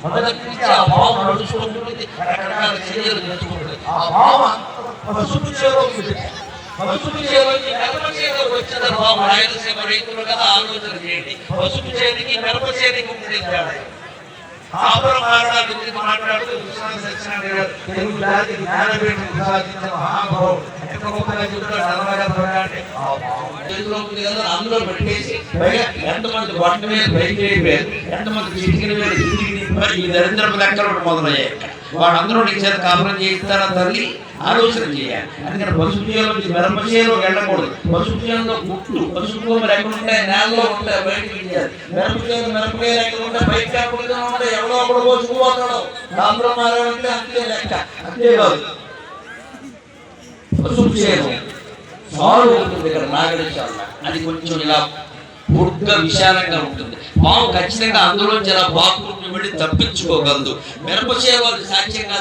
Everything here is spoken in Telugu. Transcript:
మొదటి నుంచి ఆ భావం నడుచుకుంటుంది, రకరకాల చర్యలు నేర్చుకుంటుంది. ఆ భావం పసుపు చేలోకి పసుపు చేలోకి మిరప చేలోకి వచ్చిన భావం రాయలసీమ రైతులు కదా ఆలోచన చేయండి. పసుపు చేతికి మిరప చేతికి ఉంటుంది తేడా. కాపురం మారడాల గురించి మాట్లాడుతూ విశ్వనాథ సత్యనారాయణ గారు తెలుగు జాతికి జ్ఞానపీఠం సాధించిన మహాభావం ఎంత గొప్పగా చెప్తాడు. అందులో పెట్టేసి ఎంతమంది బట్ట మీద పైకి అయిపోయారు, ఎంతమంది చిటికిన మీద ఇంటికి ఈ దరిద్రపు లెక్కలు మొదలయ్యాయి. వాళ్ళందరూ నీకు చేత కాపురం చేయిస్తారా తల్లి ఆలోచన చేయాలి. అందుకని పసుపు చేలో మిరప చేలో వెళ్ళకూడదు. పసుపు చేలో గుట్లు పసుపు మరి ఎక్కడ ఉంటాయి, నేలలో ఉంటాయి, బయటకు వెళ్ళాలి. మిరపకాయలు ఎక్కడ ఉంటాయి, బయట కాకుండా ఉంటాయి, ఎవడో ఒకడు పోసుకుపోతాడు. కాపురం మారాలంటే అంతే లెక్క. అంతేకాదు పసుపు చేలో సారు ఉంటుంది ఇక్కడ నాగరిశాల, అది కొంచెం ఇలా పూర్తిగా విశాలంగా ఉంటుంది. పాము ఖచ్చితంగా అందులోంచి ఇలా బాత్రూమ్ వెళ్ళి తప్పించుకోగలదు. మిరప చేయాలి సాక్ష్యంగా